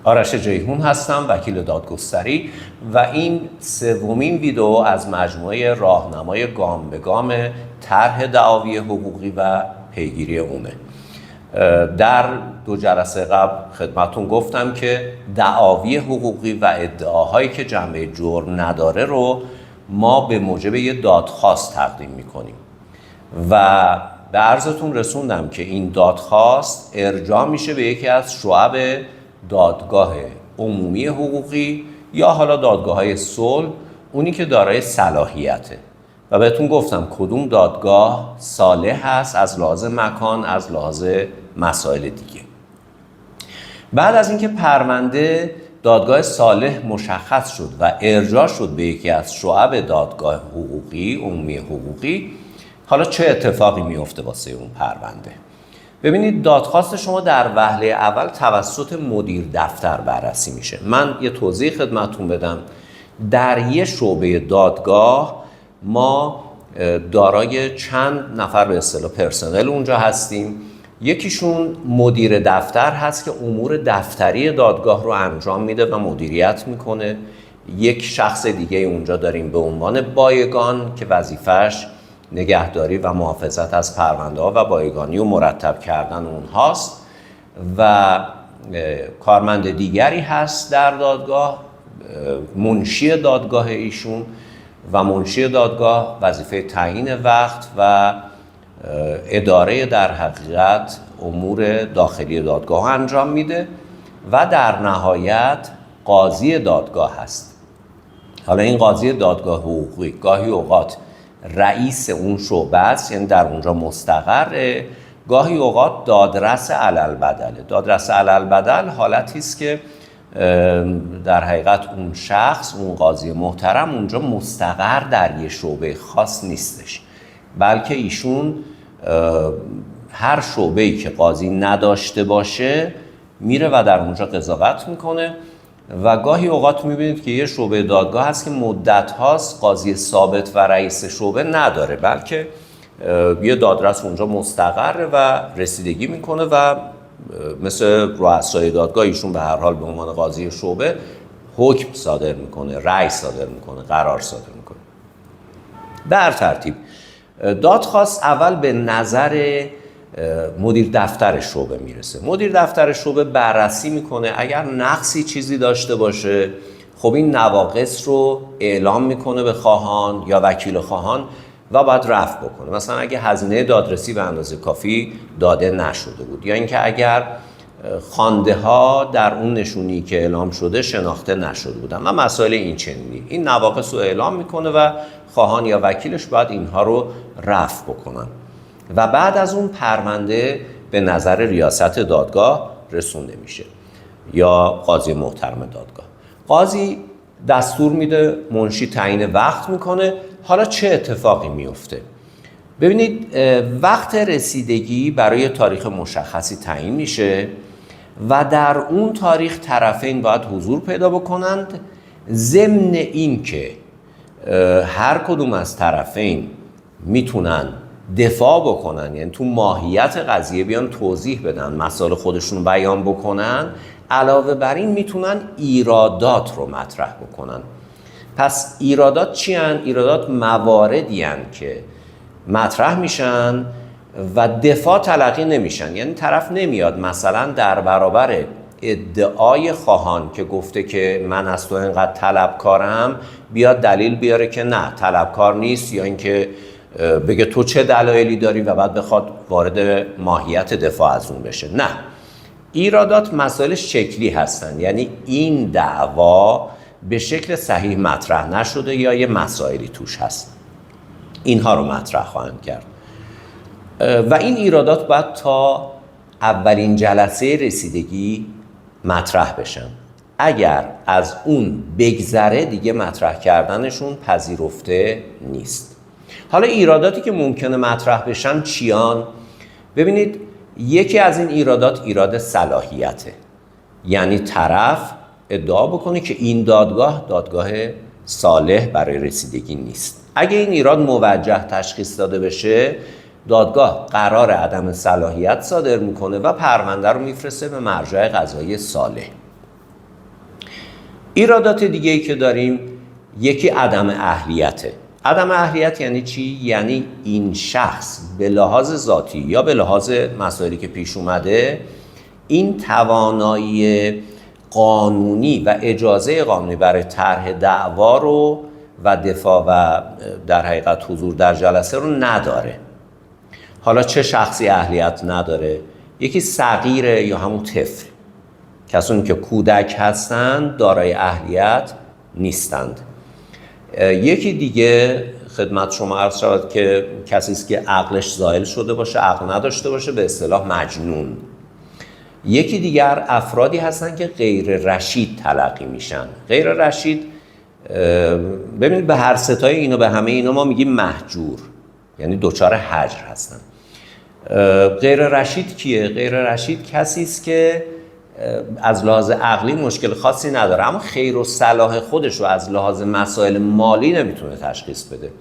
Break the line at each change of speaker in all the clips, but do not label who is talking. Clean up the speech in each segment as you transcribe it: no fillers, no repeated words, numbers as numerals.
آرش جیهون هستم، وکیل دادگستری و این سومین ویدیو از مجموعه راهنمای گام به گام طرح دعاوی حقوقی و پیگیری اونه. در 2 جلسه قبل خدمتون گفتم که دعاوی حقوقی و ادعاهایی که جنبه جرم نداره رو ما به موجب یه دادخواست تقدیم میکنیم و به عرضتون رسوندم که این دادخواست ارجاع میشه به یکی از شعب دادگاه عمومی حقوقی یا حالا دادگاه‌های صلح، اونی که دارای صلاحیته و بهتون گفتم کدوم دادگاه صالح هست از لحاظ مکان، از لحاظ مسائل دیگه. بعد از اینکه پرونده دادگاه صالح مشخص شد و ارجاع شد به یکی از شعب دادگاه حقوقی عمومی حقوقی، حالا چه اتفاقی میفته واسه اون پرونده؟ ببینید، دادخواست شما در وهله اول توسط مدیر دفتر بررسی میشه. من یه توضیح خدمتتون بدم. در یه شعبه دادگاه ما دارای چند نفر به اصطلاح پرسنل اونجا هستیم. یکیشون مدیر دفتر هست که امور دفتری دادگاه رو انجام میده و مدیریت میکنه. یک شخص دیگه اونجا داریم به عنوان بایگان که وظیفش نگهداری و محافظت از پرونده ها و بایگانی و مرتب کردن اونهاست و کارمند دیگری هست در دادگاه، منشی دادگاه ایشون، و منشی دادگاه وظیفه تعیین وقت و اداره در حقیقت امور داخلی دادگاه انجام میده و در نهایت قاضی دادگاه هست. حالا این قاضی دادگاه حقوقی گاهی اوقات رئیس اون شعبه است، یعنی در اونجا مستقره، گاهی اوقات دادرس علالبدله. دادرس علالبدل حالتی است که در حقیقت اون شخص، اون قاضی محترم اونجا مستقر در یه شعبه خاص نیستش، بلکه ایشون هر شعبه‌ای که قاضی نداشته باشه میره و در اونجا قضاوت میکنه و گاهی اوقات میبینید که یه شعبه دادگاه هست که مدت هاست قاضی ثابت و رئیس شعبه نداره، بلکه یه دادرس اونجا مستقره و رسیدگی میکنه و مثل رؤسای دادگاه ایشون به هر حال به عنوان قاضی شعبه حکم صادر میکنه، رأی صادر میکنه، قرار صادر میکنه. در ترتیب دادخواست اول به نظر مدیر دفتر شعبه میرسه. مدیر دفتر شعبه بررسی میکنه، اگر نقصی چیزی داشته باشه خب این نواقص رو اعلام میکنه به خواهان یا وکیل خواهان و باید رفع بکنه. مثلا اگه هزینه دادرسی به اندازه کافی داده نشده بود یا اینکه اگر خوانده ها در اون نشونی که اعلام شده شناخته نشده بودن و مسائل این چنینی، این نواقص رو اعلام میکنه و خواهان یا وکیلش باید اینها رو رفع بکنن و بعد از اون پرونده به نظر ریاست دادگاه رسونده میشه یا قاضی محترم دادگاه. قاضی دستور میده، منشی تعیین وقت میکنه. حالا چه اتفاقی میفته؟ ببینید، وقت رسیدگی برای تاریخ مشخصی تعیین میشه و در اون تاریخ طرفین باید حضور پیدا بکنند، ضمن این که هر کدوم از طرفین میتونن دفاع بکنن، یعنی تو ماهیت قضیه بیان توضیح بدن، مسائل خودشون بیان بکنن. علاوه بر این میتونن ایرادات رو مطرح بکنن. پس ایرادات چی هن؟ ایرادات مواردی هن که مطرح میشن و دفاع تلقی نمیشن. یعنی طرف نمیاد مثلا در برابر ادعای خواهان که گفته که من از تو اینقدر طلبکارم بیاد دلیل بیاره که نه طلبکار نیست، یا اینکه بگه تو چه دلایلی داری و بعد بخواد وارد ماهیت دفاع از اون بشه. نه، ایرادات مسائلش شکلی هستن، یعنی این دعوا به شکل صحیح مطرح نشده یا یه مسائلی توش هست، اینها رو مطرح خواهند کرد و این ایرادات باید تا اولین جلسه رسیدگی مطرح بشن. اگر از اون بگذره دیگه مطرح کردنشون پذیرفته نیست. حالا ایراداتی که ممکنه مطرح بشن چیان؟ ببینید، یکی از این ایرادات ایراد صلاحیته، یعنی طرف ادعا بکنه که این دادگاه صالح برای رسیدگی نیست. اگه این ایراد موجه تشخیص داده بشه، دادگاه قرار عدم صلاحیت صادر میکنه و پرونده رو میفرسته به مرجع قضایی صالح. ایرادات دیگه‌ای که داریم، یکی عدم اهلیته. عدم اهلیت یعنی چی؟ یعنی این شخص به لحاظ ذاتی یا به لحاظ مسائلی که پیش اومده این توانایی قانونی و اجازه قانونی برای طرح دعوا رو و دفاع و در حقیقت حضور در جلسه رو نداره. حالا چه شخصی اهلیت نداره؟ یکی صغیره یا همون طفل، کسانی که کودک هستند دارای اهلیت نیستند. یکی دیگه خدمت شما عرض شود که کسی است که عقلش زائل شده باشه، عقل نداشته باشه، به اصطلاح مجنون. یکی دیگر افرادی هستن که غیر رشید تلقی میشن. غیر رشید، ببینید به هر ستای اینو، به همه اینا ما میگیم مهجور، یعنی دچار هجر هستن. غیر رشید کیه؟ غیر رشید کسی است که از لحاظ عقلی مشکل خاصی نداره، اما خیر و صلاح خودش رو از لحاظ مسائل مالی نمیتونه تشخیص بده.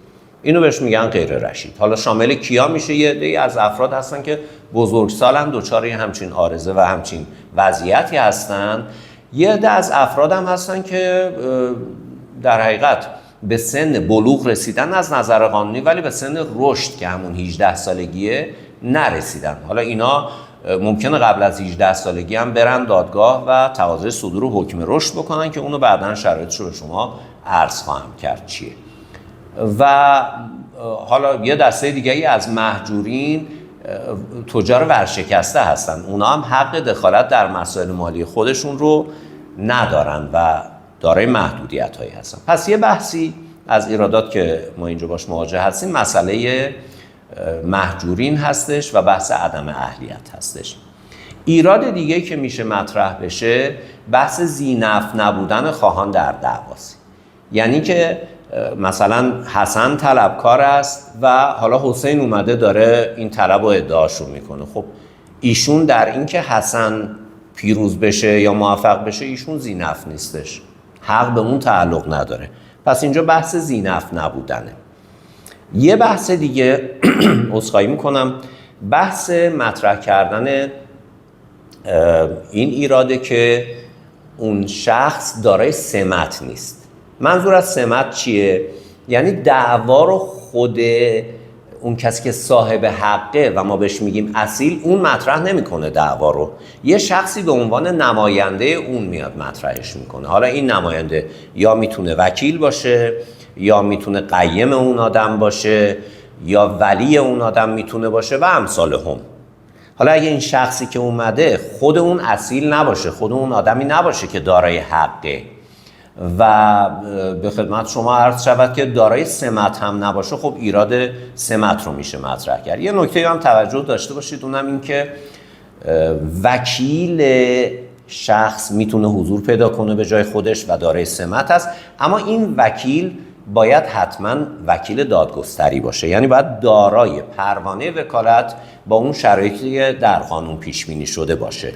اینو بهش میگن غیر رشید. حالا شامل کیا میشه؟ یه عده‌ای از افراد هستن که بزرگسالن، دچار همچین عارضه و همچین وضعیتی هستن. یه عده از افراد هم هستن که در حقیقت به سن بلوغ رسیدن از نظر قانونی، ولی به سن رشد که همون 18 سالگیه نرسیدن. حالا اینا ممکنه قبل از 18 سالگی هم برن دادگاه و تقاضای صدور حکم رشد بکنن که اونو بعداً شرایطش رو به شما عرض خواهم کرد چیه. و حالا یه دسته دیگه‌ای از مهجورین تجار ورشکسته هستن. اونا هم حق دخالت در مسائل مالی خودشون رو ندارن و دارای محدودیت‌هایی هستن. پس یه بحثی از ایرادات که ما اینجا باش مواجه هستیم مسئله مهجورین هستش و بحث عدم اهلیت هستش. ایراد دیگه که میشه مطرح بشه بحث ذی‌نفع نبودن خواهان در دعواست. یعنی که مثلا حسن طلبکار است و حالا حسین اومده داره این طلب رو ادعاشو میکنه. خب ایشون در این که حسن پیروز بشه یا موفق بشه ایشون ذی‌نفع نیستش، حق به اون تعلق نداره. پس اینجا بحث ذی‌نفع نبودنه. یه بحث دیگه عذرخواهی میکنم، بحث مطرح کردن این ایراده که اون شخص دارای سمت نیست. منظور از سمت چیه؟ یعنی دعوا رو خود اون کسی که صاحب حقه و ما بهش میگیم اصیل اون مطرح نمیکنه دعوا رو، یه شخصی به عنوان نماینده اون میاد مطرحش میکنه. حالا این نماینده یا میتونه وکیل باشه، یا میتونه قیم اون آدم باشه، یا ولی اون آدم میتونه باشه و امثال هم. حالا اگه این شخصی که اومده خود اون اصیل نباشه، خود اون آدمی نباشه که دارای حقه و به خدمت شما عرض شود که دارای سمت هم نباشه، خب ایراد سمت رو میشه مطرح کرد. یه نکته هم توجه داشته باشید، اونم این که وکیل شخص میتونه حضور پیدا کنه به جای خودش و دارای سمت هست، اما این وکیل باید حتما وکیل دادگستری باشه، یعنی باید دارای پروانه وکالت با اون شرایطی در قانون پیش بینی شده باشه.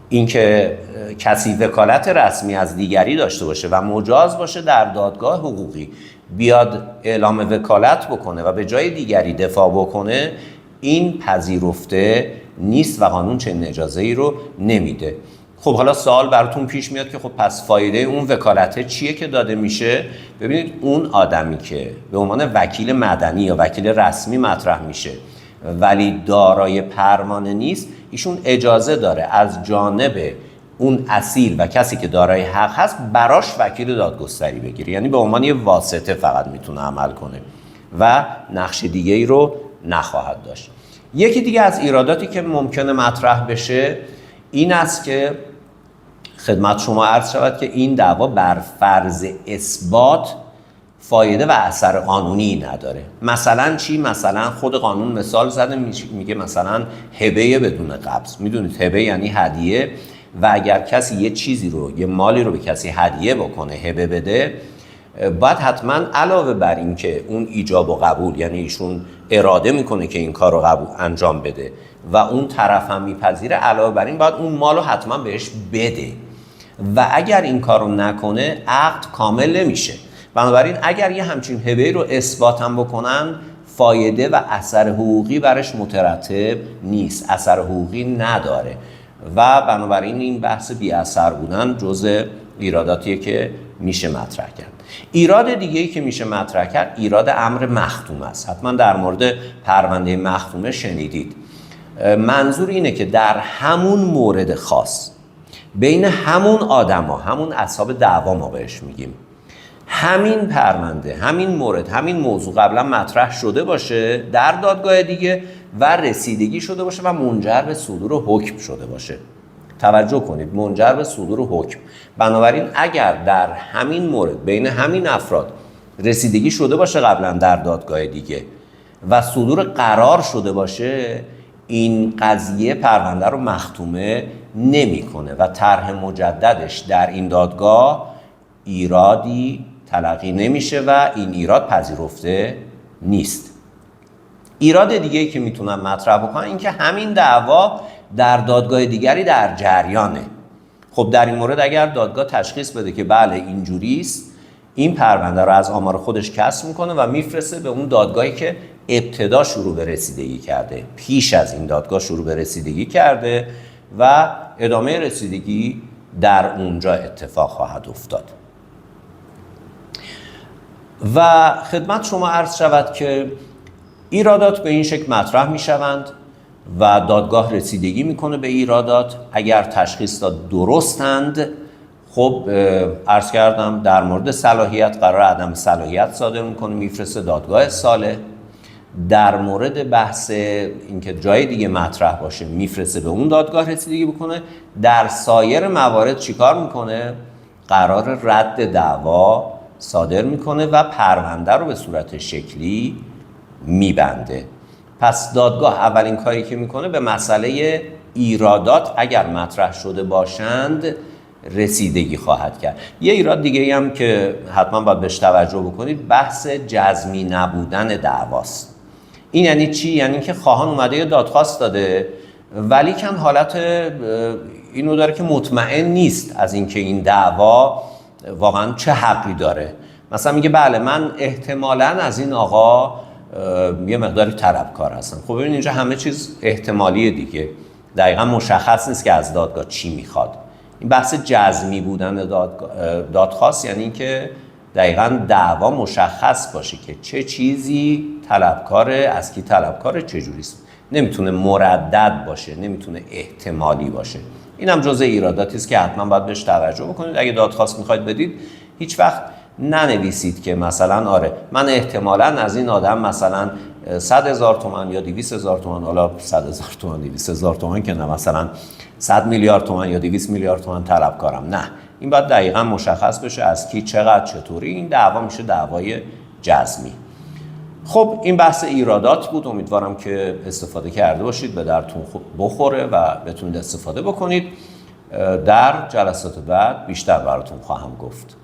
اینکه کسی وکالت رسمی از دیگری داشته باشه و مجاز باشه در دادگاه حقوقی بیاد اعلام وکالت بکنه و به جای دیگری دفاع بکنه، این پذیرفته نیست و قانون چنین اجازه‌ای رو نمیده. خب حالا سوال براتون پیش میاد که خب پس فایده اون وکالته چیه که داده میشه؟ ببینید اون آدمی که به عنوان وکیل مدنی یا وکیل رسمی مطرح میشه ولی دارای پروانه نیست، ایشون اجازه داره از جانب اون اصیل و کسی که دارای حق هست براش وکیل دادگستری بگیره، یعنی به عنوان یه واسطه فقط میتونه عمل کنه و نقش دیگه ای رو نخواهد داشت. یکی دیگه از ایراداتی که ممکنه مطرح بشه این است که خدمت شما عرض شود که این دعوا بر فرض اثبات فایده و اثر قانونی نداره. مثلا چی؟ مثلا خود قانون مثال زده، میگه مثلا هبه بدون قبض. میدونید هبه یعنی هدیه و اگر کسی یه چیزی رو، یه مالی رو به کسی هدیه بکنه، هبه بده، باید حتما علاوه بر این که اون ایجاب و قبول، یعنی ایشون اراده میکنه که این کار رو انجام بده و اون طرف هم میپذیره، علاوه بر این باید اون مال رو حتما بهش بده و اگر این کار رو نکنه عقد کامل نمیشه. بنابراین اگر یه همچین هبه رو اثبات هم بکنن، فایده و اثر حقوقی برش مترتب نیست، اثر حقوقی نداره و بنابراین این بحث بی اثر بودن جزء ایراداتیه که میشه مطرح کرد. ایراد دیگه‌ای که میشه مطرح کرد ایراد امر مختوم است. حتما در مورد پرونده مختومه شنیدید. منظور اینه که در همون مورد خاص بین همون آدما، همون اصحاب دعوا ما بهش میگیم، همین پرونده، همین مورد، همین موضوع قبلا مطرح شده باشه در دادگاه دیگه و رسیدگی شده باشه و منجر به صدور حکم شده باشه. توجه کنید، منجر به صدور حکم. بنابراین اگر در همین مورد بین همین افراد رسیدگی شده باشه قبلا در دادگاه دیگه و صدور قرار شده باشه، این قضیه پرونده رو مختومه نمیکنه و طرح مجددش در این دادگاه ایرادی تلقی نمیشه و این ایراد پذیرفته نیست. ایراد دیگه‌ای که میتونم مطرح بکنم این که همین دعوا در دادگاه دیگری در جریانه. خب در این مورد اگر دادگاه تشخیص بده که بله اینجوریست، این پرونده رو از آمار خودش کسب میکنه و میفرسته به اون دادگاهی که ابتدا شروع به رسیدگی کرده، پیش از این دادگاه شروع به رسیدگی کرده و ادامه رسیدگی در اونجا اتفاق خواهد افتاد. و خدمت شما عرض شود که ایرادات به این شکل مطرح می شوند و دادگاه رسیدگی میکنه به ایرادات. اگر تشخیص داد درستند، خب عرض کردم در مورد صلاحیت قرار عدم صلاحیت صادر میکنه، میفرسته دادگاه صالح. در مورد بحث اینکه جای دیگه مطرح باشه میفرسته به اون دادگاه رسیدگی بکنه. در سایر موارد چیکار میکنه؟ قرار رد دعوا صادر میکنه و پرونده رو به صورت شکلی میبنده. پس دادگاه اولین کاری که میکنه به مسئله ایرادات اگر مطرح شده باشند رسیدگی خواهد کرد. یه ایراد دیگه هم که حتما باید بهش توجه بکنید بحث جزمی نبودن دعواست. این یعنی چی؟ یعنی که خواهان اومده یه دادخواست داده ولی کن حالت اینو داره که مطمئن نیست از اینکه این دعوا واقعا چه حقی داره. مثلا میگه بله من احتمالاً از این آقا یه مقداری طلبکار هستم. خب ببین اینجا همه چیز احتمالیه دیگه، دقیقا مشخص نیست که از دادگاه چی میخواد. این بحث جزمی بودن دادخواست یعنی این که دقیقا دعوا مشخص باشه که چه چیزی طلبکاره، از کی طلبکاره، چه جوریست. نمیتونه مردد باشه، نمیتونه احتمالی باشه. اینم جزء ایراداتی است که حتما باید بهش توجه بکنید. اگه دادخواست میخواید بدید هیچ وقت ننویسید که مثلا آره من احتمالاً از این آدم مثلا 100,000 تومان یا 200,000 تومان، حالا 100,000 تومان 200,000 تومان که نه، مثلا 100 میلیارد تومان یا 200 میلیارد تومان طلبکارم. نه، این باید دقیقاً مشخص بشه از کی، چقدر، چطوری. این دعوا میشه دعوای جزمی. خب این بحث ایرادات بود. امیدوارم که استفاده کرده باشید، به درتون بخوره و بتونید استفاده بکنید. در جلسات بعد بیشتر براتون خواهم گفت.